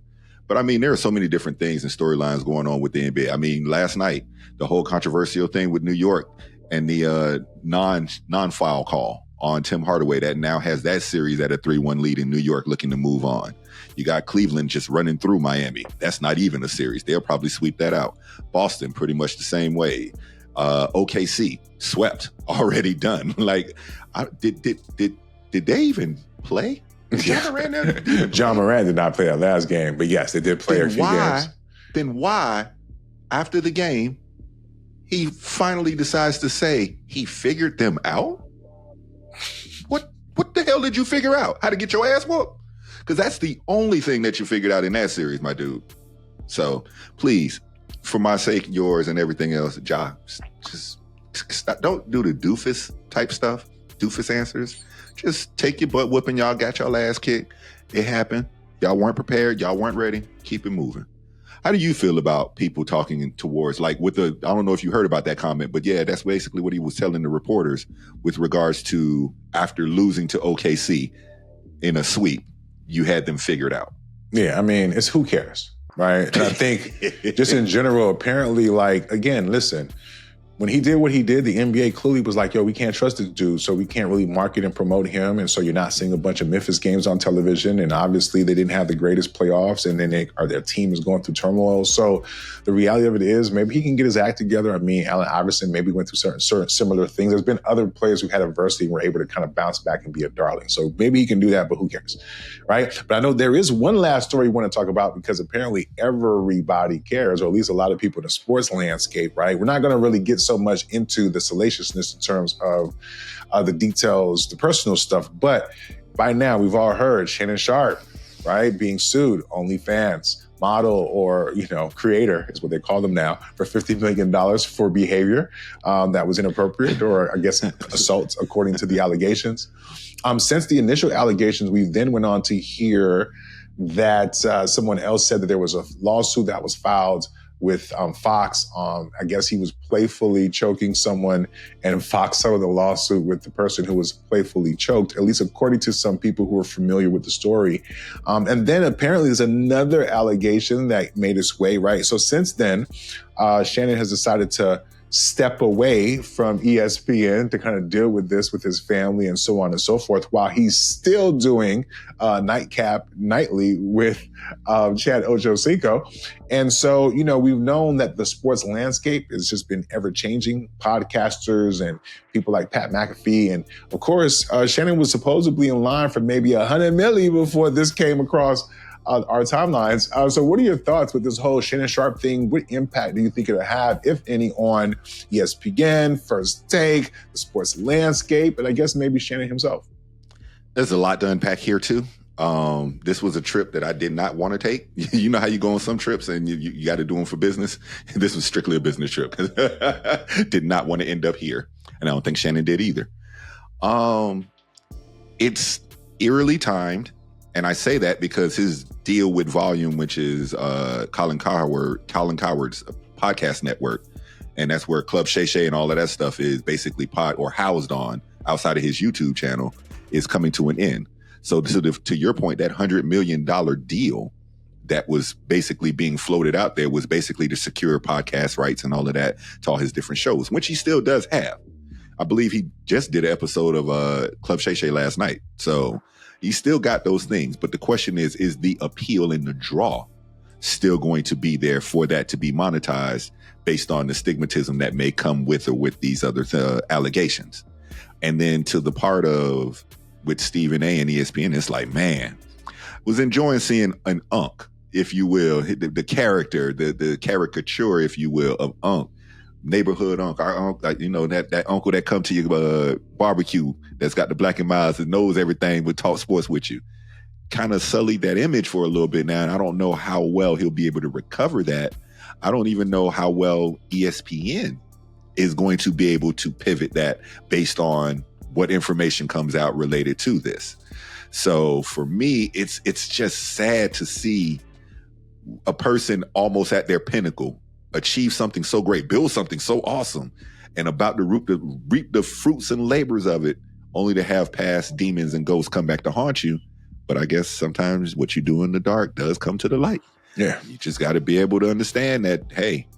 [SPEAKER 2] But I mean, there are so many different things and storylines going on with the NBA. I mean, last night, the whole controversial thing with New York and the non-foul call on Tim Hardaway that now has that series at a 3-1 lead in New York looking to move on. You got Cleveland just running through Miami. That's not even a series. They'll probably sweep that out. Boston, pretty much the same way. OKC, swept, already done. Like, did they even play? John Moran didn't
[SPEAKER 1] John Moran did not play that last game, but yes, they did play a few games.
[SPEAKER 2] Then why, after the game, he finally decides to say he figured them out? What the hell did you figure out? How to get your ass whooped? Because that's the only thing that you figured out in that series, my dude. So please, for my sake, yours, and everything else, Ja, just stop. Don't do the doofus type stuff, doofus answers. Just take your butt whooping. Y'all got y'all ass kicked. It happened. Y'all weren't prepared. Y'all weren't ready. Keep it moving. How do you feel about people talking towards, like, with the, I don't know if you heard about that comment, but yeah, that's basically what he was telling the reporters with regards to after losing to OKC in a sweep, you had them figured out.
[SPEAKER 1] Yeah, I mean, it's who cares, right? And I think just in general, apparently, like, again, listen, when he did what he did, the NBA clearly was like, yo, we can't trust this dude, so we can't really market and promote him. And so you're not seeing a bunch of Memphis games on television. And obviously they didn't have the greatest playoffs, and then their team is going through turmoil. So the reality of it is maybe he can get his act together. I mean, Allen Iverson maybe went through certain similar things. There's been other players who had adversity and were able to kind of bounce back and be a darling. So maybe he can do that, but who cares, right? But I know there is one last story we want to talk about because apparently everybody cares, or at least a lot of people in the sports landscape, right? We're not going to really get so much into the salaciousness in terms of the details, the personal stuff. But by now, we've all heard Shannon Sharpe, right, being sued, OnlyFans model or, creator is what they call them now, for $50 million for behavior that was inappropriate or, I guess, assault, according to the allegations. Since the initial allegations, we then went on to hear that someone else said that there was a lawsuit that was filed with Fox. I guess he was playfully choking someone, and Fox settled the lawsuit with the person who was playfully choked, at least according to some people who are familiar with the story. And then apparently there's another allegation that made its way, right? So since then, Shannon has decided to step away from ESPN to kind of deal with this with his family and so on and so forth, while he's still doing Nightcap nightly with Chad Ochocinco. And so, we've known that the sports landscape has just been ever changing. Podcasters and people like Pat McAfee. And of course, Shannon was supposedly in line for maybe $100 million before this came across our timelines. So what are your thoughts with this whole Shannon Sharpe thing? What impact do you think it'll have, if any, on ESPN, First Take, the sports landscape, and I guess maybe Shannon himself?
[SPEAKER 2] There's a lot to unpack here, too. This was a trip that I did not want to take. You know how you go on some trips and you got to do them for business? This was strictly a business trip. Did not want to end up here. And I don't think Shannon did either. It's eerily timed. And I say that because his deal with Volume, which is Colin Coward's podcast network, and that's where Club Shay Shay and all of that stuff is basically housed on outside of his YouTube channel, is coming to an end. So to your point, that $100 million deal that was basically being floated out there was basically to secure podcast rights and all of that to all his different shows, which he still does have. I believe he just did an episode of Club Shay Shay last night. So he still got those things. But the question is the appeal and the draw still going to be there for that to be monetized based on the stigmatism that may come with or with these other allegations? And then to the part of with Stephen A and ESPN, it's like, man, was enjoying seeing an Unc, if you will, the character, the caricature, if you will, of Unc, neighborhood Unc, our Unc, that uncle that come to your barbecue that's got the black and miles and knows everything, would talk sports with you. Kind of sullied that image for a little bit now, and I don't know how well he'll be able to recover that. I don't even know how well ESPN is going to be able to pivot that based on what information comes out related to this. So for me, it's just sad to see a person almost at their pinnacle achieve something so great, build something so awesome, and about to reap the fruits and labors of it, only to have past demons and ghosts come back to haunt you. But I guess sometimes what you do in the dark does come to the light.
[SPEAKER 1] Yeah.
[SPEAKER 2] You just got to be able to understand that, hey,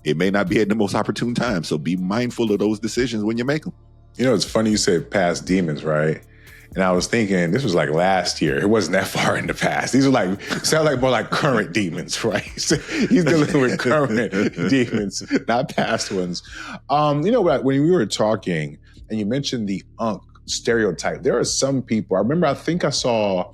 [SPEAKER 2] it may not be at the most opportune time. So be mindful of those decisions when you make them.
[SPEAKER 1] It's funny you said past demons, right? And I was thinking this was like last year. It wasn't that far in the past. These are sound like more like current demons, right? So he's dealing with current demons, not past ones. When we were talking and you mentioned the Unc stereotype. There are some people, I think I saw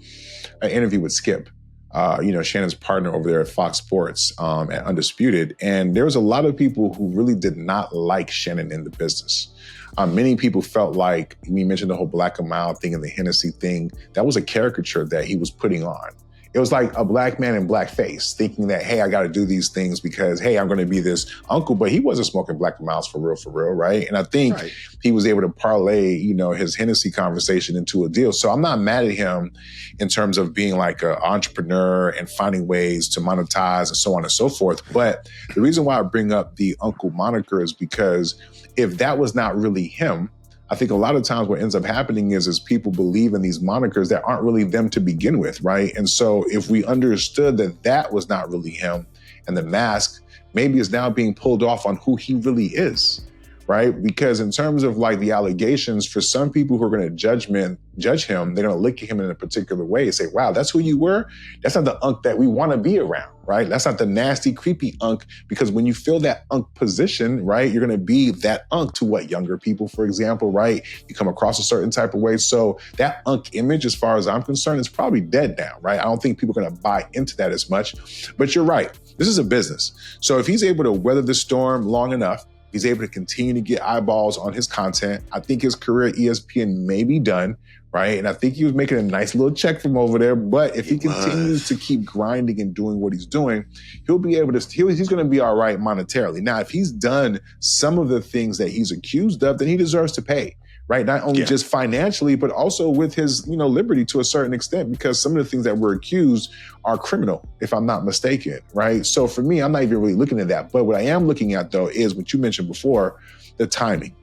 [SPEAKER 1] an interview with Skip, Shannon's partner over there at Fox Sports at Undisputed. And there was a lot of people who really did not like Shannon in the business. Many people felt like, we mentioned the whole black and mild thing and the Hennessy thing, that was a caricature that he was putting on. It was like a black man in blackface thinking that, hey, I got to do these things because, hey, I'm going to be this uncle. But he wasn't smoking black and miles for real, right? And I think he was able to parlay, his Hennessy conversation into a deal. So I'm not mad at him in terms of being like an entrepreneur and finding ways to monetize and so on and so forth. But the reason why I bring up the uncle moniker is because if that was not really him, I think a lot of times what ends up happening is people believe in these monikers that aren't really them to begin with, right? And so if we understood that that was not really him and the mask maybe is now being pulled off on who he really is, right? Because in terms of like the allegations, for some people who are going to judge him, they're going to look at him in a particular way and say, wow, that's who you were? That's not the unk that we want to be around, right? That's not the nasty, creepy unk, because when you fill that unk position, right, you're going to be that unk to what younger people, for example, right? You come across a certain type of way. So that unk image, as far as I'm concerned, is probably dead now, right? I don't think people are going to buy into that as much, but you're right. This is a business. So if he's able to weather the storm long enough, he's able to continue to get eyeballs on his content. I think his career at ESPN may be done, right? And I think he was making a nice little check from over there. But if he continues to keep grinding and doing what he's doing, he'll be able to, he's going to be all right monetarily. Now, if he's done some of the things that he's accused of, then he deserves to pay, right? Not only just financially, but also with his, liberty to a certain extent, because some of the things that we're accused are criminal, if I'm not mistaken, right? So for me, I'm not even really looking at that. But what I am looking at, though, is what you mentioned before, the timing.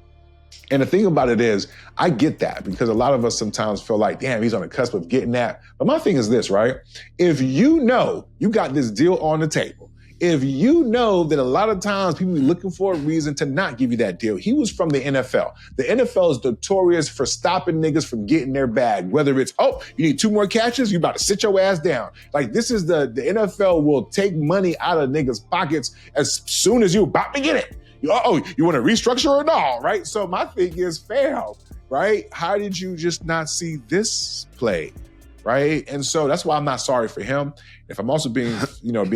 [SPEAKER 1] And the thing about it is, I get that, because a lot of us sometimes feel like, damn, he's on the cusp of getting that. But my thing is this, right? If you know you got this deal on the table, if you know that a lot of times people be looking for a reason to not give you that deal. He was from the NFL. The NFL is notorious for stopping niggas from getting their bag. Whether it's, you need 2 more catches, you about to sit your ass down. Like, this is the NFL will take money out of niggas' pockets as soon as you about to get it. You want to restructure or no, right? So my thing is, fam, right? How did you just not see this play? Right. And so that's why I'm not sorry for him. If I'm also being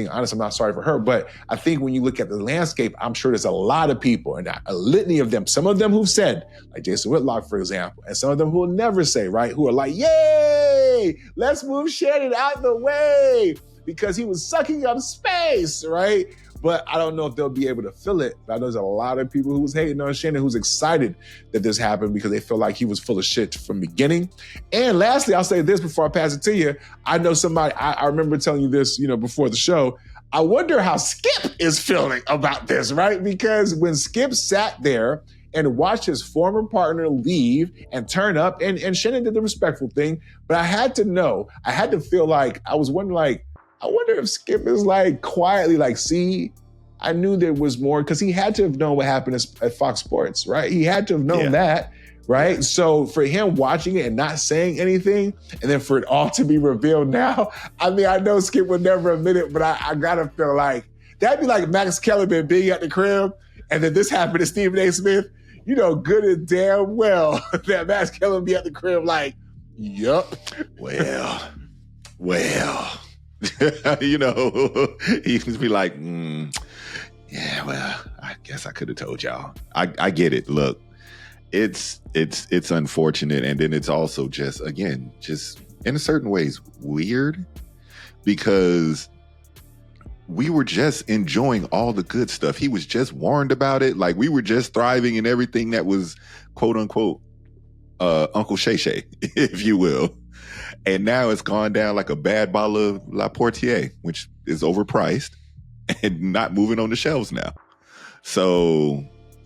[SPEAKER 1] honest, I'm not sorry for her. But I think when you look at the landscape, I'm sure there's a lot of people, and a litany of them, some of them who've said, like Jason Whitlock, for example, and some of them who will never say, right, who are like, yay, let's move Shannon out the way because he was sucking up space, right? But I don't know if they'll be able to fill it. I know there's a lot of people who was hating on Shannon who's excited that this happened because they feel like he was full of shit from the beginning. And lastly, I'll say this before I pass it to you. I know somebody, I remember telling you this, before the show. I wonder how Skip is feeling about this, right? Because when Skip sat there and watched his former partner leave and turn up, and Shannon did the respectful thing, but I had to feel like, I was wondering, I wonder if Skip is quietly see, I knew there was more, because he had to have known what happened at Fox Sports, right? He had to have known that, right? Yeah. So for him watching it and not saying anything, and then for it all to be revealed now, I mean, I know Skip would never admit it, but I gotta feel like, that'd be like Max Kellerman being at the crib, and then this happened to Stephen A. Smith. You know good and damn well that Max Kellerman be at the crib yup.
[SPEAKER 2] Well. He used to be like, yeah, well, I guess I could have told y'all. I get it. Look, it's unfortunate. And then it's also just in a certain ways weird, because we were just enjoying all the good stuff. He was just warned about it. Like, we were just thriving in everything that was quote unquote, Uncle Shay Shay, if you will. And now it's gone down like a bad bottle of La Portier, which is overpriced and not moving on the shelves now. So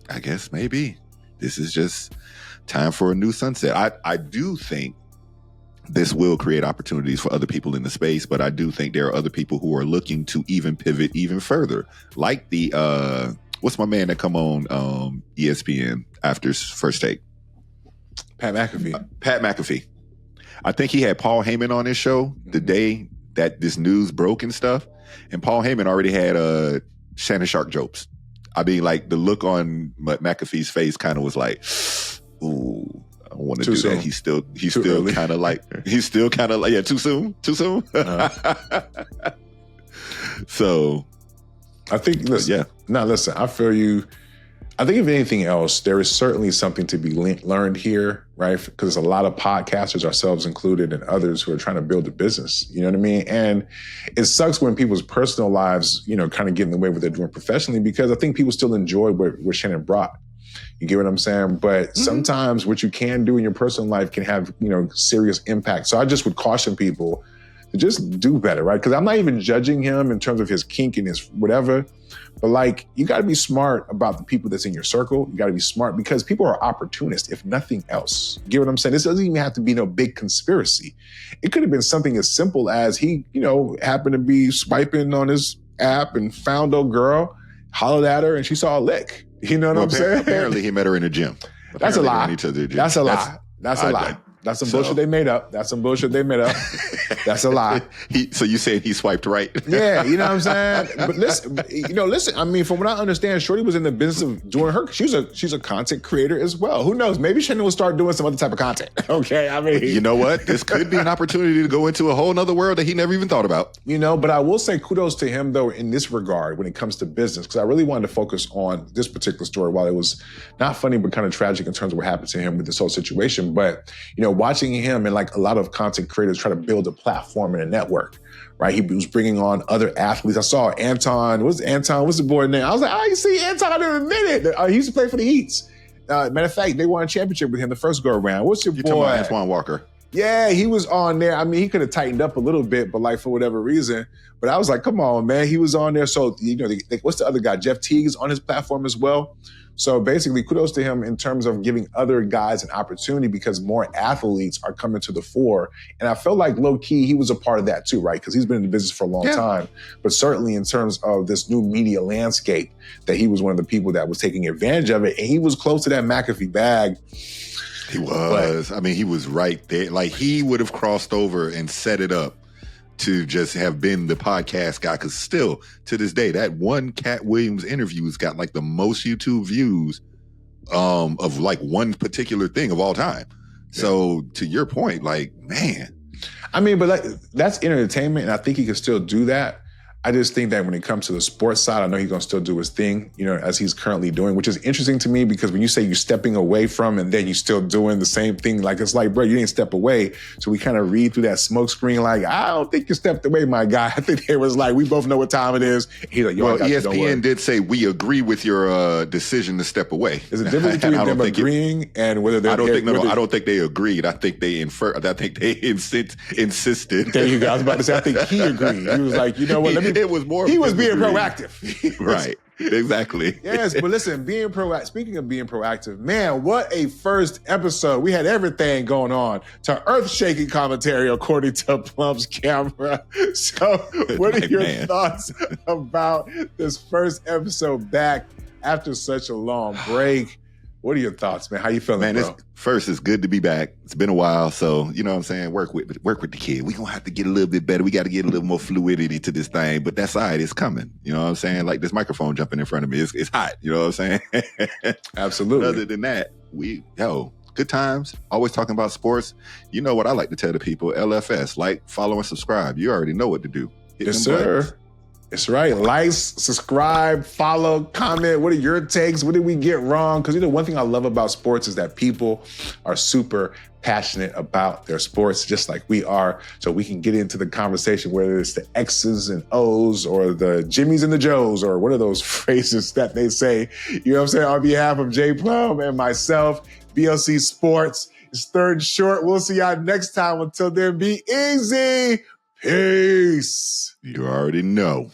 [SPEAKER 2] I guess maybe this is just time for a new sunset. I do think this will create opportunities for other people in the space, but I do think there are other people who are looking to even pivot even further. Like the, what's my man that come on ESPN after First Take?
[SPEAKER 1] Pat McAfee.
[SPEAKER 2] Pat McAfee. I think he had Paul Heyman on his show the day that this news broke and stuff. And Paul Heyman already had Shannon Sharpe jokes. I mean, the look on McAfee's face kind of was like, ooh, I don't want to
[SPEAKER 1] Too
[SPEAKER 2] do
[SPEAKER 1] soon.
[SPEAKER 2] that. He's still
[SPEAKER 1] early.
[SPEAKER 2] kind of like yeah. Too soon. So
[SPEAKER 1] I think, listen, I feel you. I think if anything else, there is certainly something to be learned here, right? Because there's a lot of podcasters, ourselves included, and others who are trying to build a business. You know what I mean? And it sucks when people's personal lives, kind of get in the way of what they're doing professionally, because I think people still enjoy what Shannon brought. You get what I'm saying? But sometimes what you can do in your personal life can have, serious impact. So I just would caution people to just do better, right? Because I'm not even judging him in terms of his kink and his whatever. But you got to be smart about the people that's in your circle. You got to be smart because people are opportunists, if nothing else. You get what I'm saying? This doesn't even have to be no big conspiracy. It could have been something as simple as he, happened to be swiping on his app and found a girl, hollered at her, and she saw a lick. You know what I'm saying?
[SPEAKER 2] Apparently he met her in a gym.
[SPEAKER 1] That's a lie. That's a lie. That's a lie. That's some bullshit they made up. That's a lie.
[SPEAKER 2] So you saying he swiped right?
[SPEAKER 1] Yeah, you know what I'm saying? But listen, I mean, from what I understand, Shorty was in the business of doing she's a content creator as well. Who knows? Maybe Shannon will start doing some other type of content. Okay, I mean.
[SPEAKER 2] You know what? This could be an opportunity to go into a whole nother world that he never even thought about.
[SPEAKER 1] But I will say kudos to him, though, in this regard when it comes to business, because I really wanted to focus on this particular story while it was not funny, but kind of tragic in terms of what happened to him with this whole situation. But, watching him and a lot of content creators try to build a platform and a network, right? He was bringing on other athletes. I saw Anton. What's the boy name? I was like, I see Anton in a minute. He used to play for the Heats. Matter of fact, they won a championship with him the first go around. What's your boy?
[SPEAKER 2] Talking about Antoine Walker.
[SPEAKER 1] Yeah, he was on there. I mean, he could have tightened up a little bit, but for whatever reason. But I was like, come on, man. He was on there. So, what's the other guy? Jeff Teague is on his platform as well. So basically, kudos to him in terms of giving other guys an opportunity because more athletes are coming to the fore. And I felt like low-key, he was a part of that too, right? Because he's been in the business for a long time. But certainly in terms of this new media landscape, that he was one of the people that was taking advantage of it. And he was close to that McAfee bag.
[SPEAKER 2] He was. He was right there. He would have crossed over and set it up to just have been the podcast guy. Because still, to this day, that one Cat Williams interview has got the most YouTube views of one particular thing of all time. Yeah. So to your point, man.
[SPEAKER 1] But that's entertainment, and I think he can still do that. I just think that when it comes to the sports side, I know he's going to still do his thing, as he's currently doing, which is interesting to me because when you say you're stepping away from and then you're still doing the same thing, it's bro, you didn't step away. So we kind of read through that smoke screen I don't think you stepped away, my guy. I think it was we both know what time it is. He's like, yo,
[SPEAKER 2] ESPN did say, we agree with your decision to step away.
[SPEAKER 1] There's a difference between them agreeing and whether they're...
[SPEAKER 2] I don't think they agreed. I think they insisted.
[SPEAKER 1] There you go. I was about to say, I think he agreed. He was like, you know what, he was being proactive.
[SPEAKER 2] Right. Exactly.
[SPEAKER 1] Yes, but listen, being proactive. Speaking of being proactive, man, what a first episode. We had everything going on to earth-shaking commentary according to Plum's camera. So what are your thoughts about this first episode back after such a long break? What are your thoughts, man? How you feeling, bro?
[SPEAKER 2] First, it's good to be back. It's been a while, so you know what I'm saying. Work with the kid. We're gonna have to get a little bit better. We got to get a little more fluidity to this thing, but that's all right. It's coming. You know what I'm saying? This microphone jumping in front of me, it's hot. You know what I'm saying?
[SPEAKER 1] Absolutely.
[SPEAKER 2] But other than that, good times. Always talking about sports. You know what I like to tell the people? LFS, follow, and subscribe. You already know what to do.
[SPEAKER 1] Hit yes, sir. Buttons. It's right. Like, subscribe, follow, comment. What are your takes? What did we get wrong? Because one thing I love about sports is that people are super passionate about their sports, just like we are. So we can get into the conversation, whether it's the X's and O's or the Jimmies and the Joes, or what are those phrases that they say? You know what I'm saying? On behalf of J Plum and myself, BLC Sports, it's Third and Short. We'll see y'all next time. Until then, be easy. Peace.
[SPEAKER 2] You already know.